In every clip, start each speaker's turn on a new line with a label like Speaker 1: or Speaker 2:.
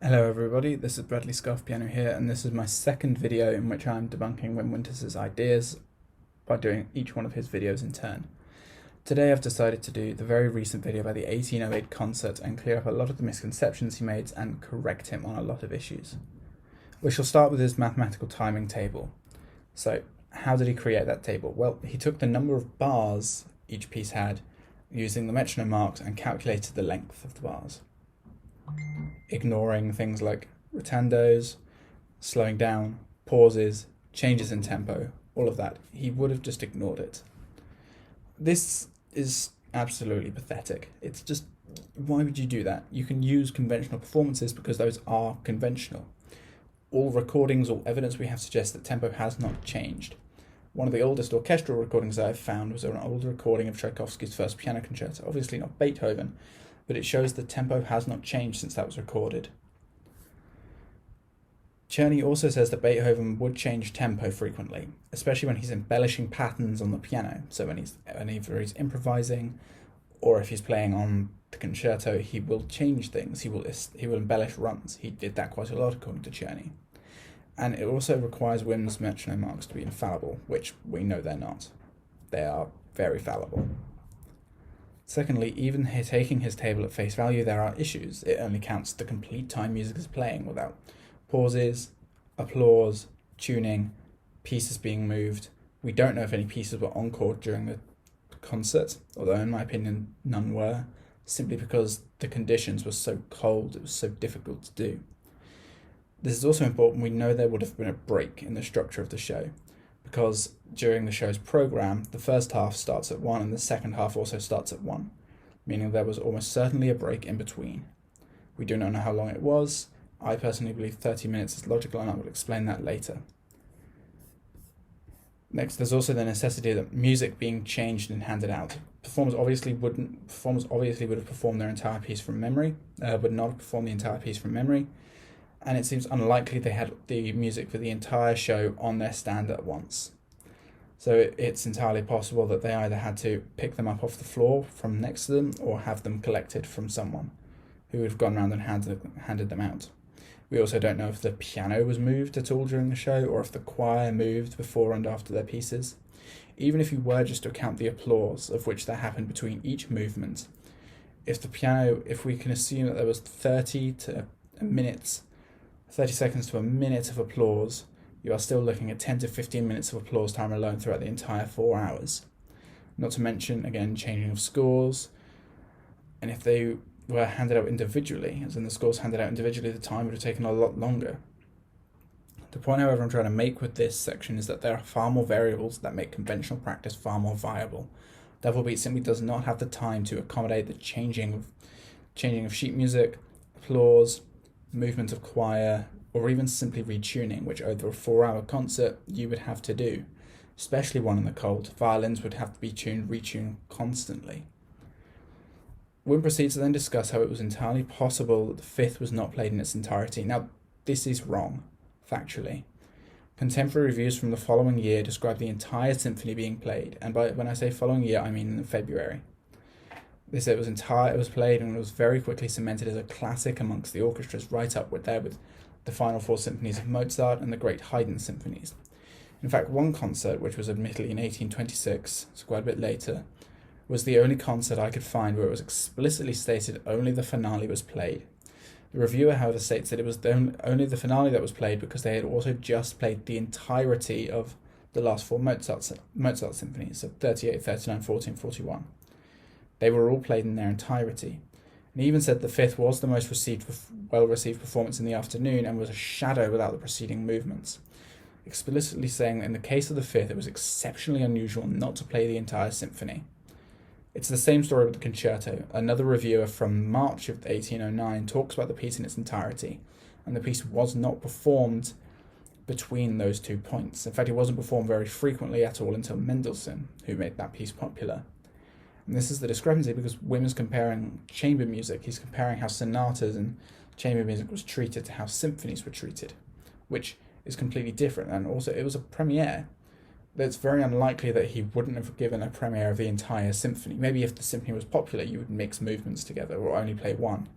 Speaker 1: Hello everybody, this is Bradley Scarff Piano here, and this is my second video in which I'm debunking Wim Winters's ideas by doing each one of his videos in turn. Today I've decided to do the very recent video about the 1808 concert and clear up a lot of the misconceptions he made and correct him on a lot of issues. We shall start with his mathematical timing table. So, how did he create that table? Well, he took the number of bars each piece had using the metronome marks and calculated the length of the bars, ignoring things like rotundos, slowing down, pauses, changes in tempo, all of that. He would have just ignored it. This is absolutely pathetic. It's just, why would you do that? You can use conventional performances because those are conventional. All recordings, all evidence we have suggests that tempo has not changed. One of the oldest orchestral recordings I've found was an old recording of Tchaikovsky's first piano concerto, obviously not Beethoven, but it shows the tempo has not changed since that was recorded. Czerny also says that Beethoven would change tempo frequently, especially when he's embellishing patterns on the piano. So when either he's improvising, or if he's playing on the concerto, he will change things. He will embellish runs. He did that quite a lot, according to Czerny. And it also requires Wim's metronome marks to be infallible, which we know they're not. They are very fallible. Secondly, even taking his table at face value, there are issues. It only counts the complete time music is playing without pauses, applause, tuning, pieces being moved. We don't know if any pieces were encored during the concert, although in my opinion none were, simply because the conditions were so cold, it was so difficult to do. This is also important. We know there would have been a break in the structure of the show, because during the show's program, the first half starts at 1 and the second half also starts at 1, meaning there was almost certainly a break in between. We do not know how long it was. I personally believe 30 minutes is logical, and I will explain that later. Next, there's also the necessity that music being changed and handed out. Performers obviously would have performed their entire piece from memory, would not have performed the entire piece from memory, and it seems unlikely they had the music for the entire show on their stand at once. So it's entirely possible that they either had to pick them up off the floor from next to them or have them collected from someone who would have gone around and handed them out. We also don't know if the piano was moved at all during the show or if the choir moved before and after their pieces. Even if you were just to account the applause of which that happened between each movement, if we can assume that there was 30 seconds to a minute of applause, you are still looking at 10 to 15 minutes of applause time alone throughout the entire 4 hours. Not to mention, again, changing of scores, and if they were handed out individually, as in the scores handed out individually, the time would have taken a lot longer. The point, however, I'm trying to make with this section is that there are far more variables that make conventional practice far more viable. Double Beat simply does not have the time to accommodate the changing of sheet music, applause, movement of choir, or even simply retuning, which over a 4-hour concert you would have to do, especially one in the cold. Violins would have to be retuned constantly. Wim proceeds to then discuss how it was entirely possible that the fifth was not played in its entirety. Now, this is wrong, factually. Contemporary reviews from the following year describe the entire symphony being played, and when I say following year, I mean in February. They said it was played and it was very quickly cemented as a classic amongst the orchestras, right up with the final 4 symphonies of Mozart and the great Haydn symphonies. In fact, one concert, which was admittedly in 1826, so quite a bit later, was the only concert I could find where it was explicitly stated only the finale was played. The reviewer, however, states that it was only the finale that was played because they had also just played the entirety of the last 4 Mozart symphonies, so 38, 39, 40, and 41. They were all played in their entirety. And he even said the fifth was the most well-received performance in the afternoon and was a shadow without the preceding movements, explicitly saying that in the case of the fifth it was exceptionally unusual not to play the entire symphony. It's the same story with the concerto. Another reviewer from March of 1809 talks about the piece in its entirety, and the piece was not performed between those 2 points. In fact, it wasn't performed very frequently at all until Mendelssohn, who made that piece popular. And this is the discrepancy because Wim is comparing chamber music. He's comparing how sonatas and chamber music was treated to how symphonies were treated, which is completely different. And also, it was a premiere. It's very unlikely that he wouldn't have given a premiere of the entire symphony. Maybe if the symphony was popular, you would mix movements together or only play one.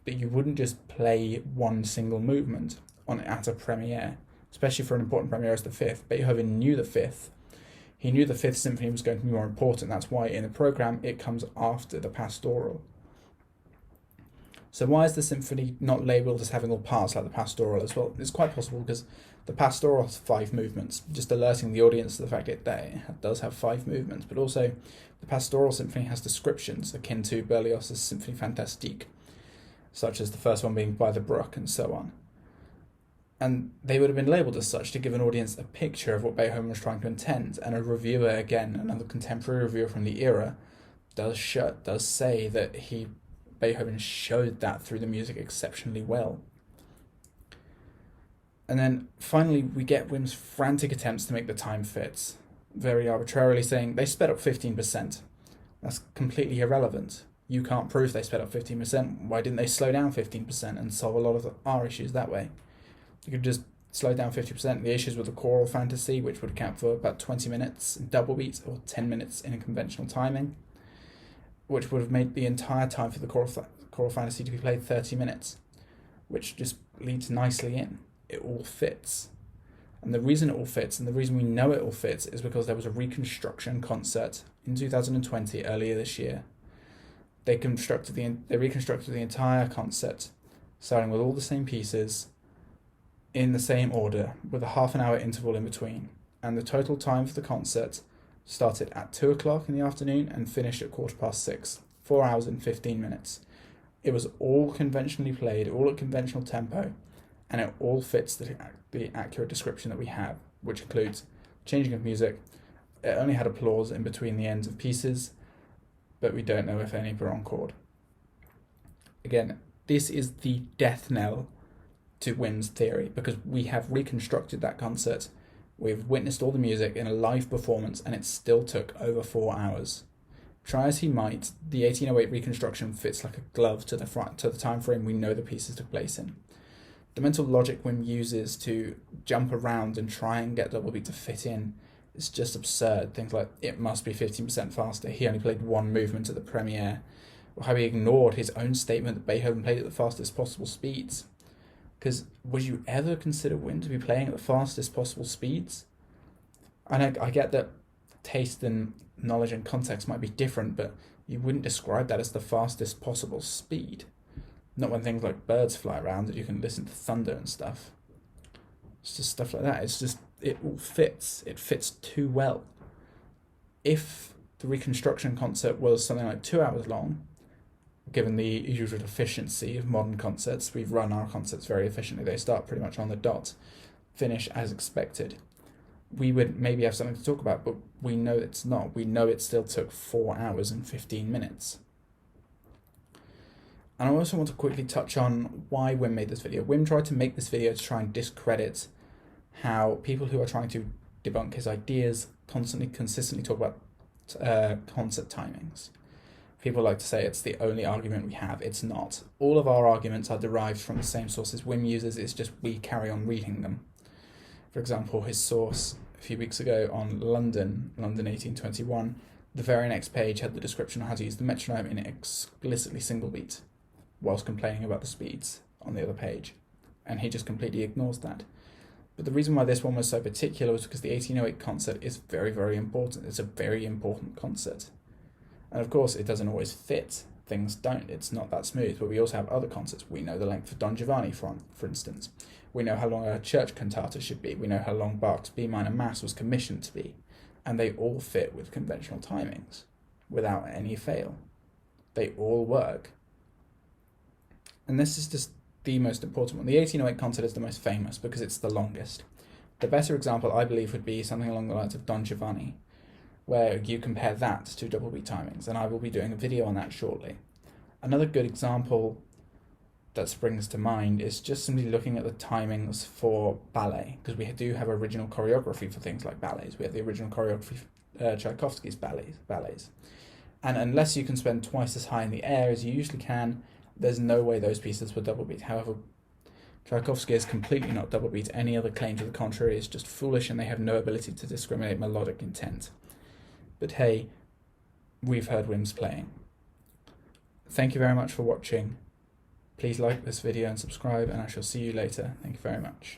Speaker 1: but you wouldn't just play one single movement at a premiere, especially for an important premiere as the Fifth. Beethoven knew the Fifth. He knew the Fifth Symphony was going to be more important. That's why in the program it comes after the Pastoral. So why is the symphony not labelled as having all parts like the Pastoral as well? It's quite possible because the Pastoral has 5 movements, just alerting the audience to the fact that it does have 5 movements, but also the Pastoral Symphony has descriptions akin to Berlioz's Symphonie Fantastique, such as the first one being By the Brook and so on. And they would have been labelled as such to give an audience a picture of what Beethoven was trying to intend, and a reviewer, again, another contemporary reviewer from the era, does say that Beethoven showed that through the music exceptionally well. And then finally we get Wim's frantic attempts to make the time fit, very arbitrarily saying they sped up 15%. That's completely irrelevant. You can't prove they sped up 15%. Why didn't they slow down 15% and solve a lot of our issues that way? You could just slow down 50%. The issues with the choral fantasy, which would account for about 20 minutes in double beats or 10 minutes in a conventional timing, which would have made the entire time for the choral fantasy to be played 30 minutes, which just leads nicely in. It all fits. And the reason it all fits, and the reason we know it all fits, is because there was a reconstruction concert in 2020, earlier this year. They reconstructed the entire concert, starting with all the same pieces, in the same order, with a half-an-hour interval in between. And the total time for the concert started at 2 o'clock in the afternoon and finished at 6:15, 4 hours and 15 minutes. It was all conventionally played, all at conventional tempo, and it all fits the accurate description that we have, which includes changing of music. It only had applause in between the ends of pieces, but we don't know if any were encored. Again, this is the death knell to Wim's theory, because we have reconstructed that concert, we've witnessed all the music in a live performance, and it still took over 4 hours. Try as he might, the 1808 reconstruction fits like a glove to the time frame we know the pieces took place in. The mental logic Wim uses to jump around and try and get double beat to fit in is just absurd. Things like, it must be 15% faster, he only played one movement at the premiere, or how he ignored his own statement that Beethoven played at the fastest possible speeds. Because would you ever consider Wim to be playing at the fastest possible speeds? And I get that taste and knowledge and context might be different, but you wouldn't describe that as the fastest possible speed. Not when things like birds fly around that you can listen to thunder and stuff. It's just stuff like that. It all fits. It fits too well. If the reconstruction concert was something like 2 hours long, given the usual efficiency of modern concerts, we've run our concerts very efficiently. They start pretty much on the dot, finish as expected. We would maybe have something to talk about, but we know it's not. We know it still took 4 hours and 15 minutes. And I also want to quickly touch on why Wim made this video. Wim tried to make this video to try and discredit how people who are trying to debunk his ideas consistently talk about concert timings. People like to say it's the only argument we have. It's not. All of our arguments are derived from the same sources Wim uses, it's just we carry on reading them. For example, his source a few weeks ago on London 1821, the very next page had the description of how to use the metronome in explicitly single beat, whilst complaining about the speeds on the other page. And he just completely ignores that. But the reason why this one was so particular was because the 1808 concert is very, very important. It's a very important concert. And of course, it doesn't always fit. Things don't. It's not that smooth. But we also have other concerts. We know the length of Don Giovanni, for instance. We know how long a church cantata should be. We know how long Bach's B minor Mass was commissioned to be. And they all fit with conventional timings, without any fail. They all work. And this is just the most important one. The 1808 concert is the most famous because it's the longest. The better example, I believe, would be something along the lines of Don Giovanni, where you compare that to double beat timings, and I will be doing a video on that shortly. Another good example that springs to mind is just simply looking at the timings for ballet, because we do have original choreography for things like ballets. We have the original choreography for Tchaikovsky's ballets. And unless you can spend twice as high in the air as you usually can, there's no way those pieces were double beat. However, Tchaikovsky is completely not double beat. Any other claim to the contrary is just foolish, and they have no ability to discriminate melodic intent. But hey, we've heard Wim's playing. Thank you very much for watching. Please like this video and subscribe, and I shall see you later. Thank you very much.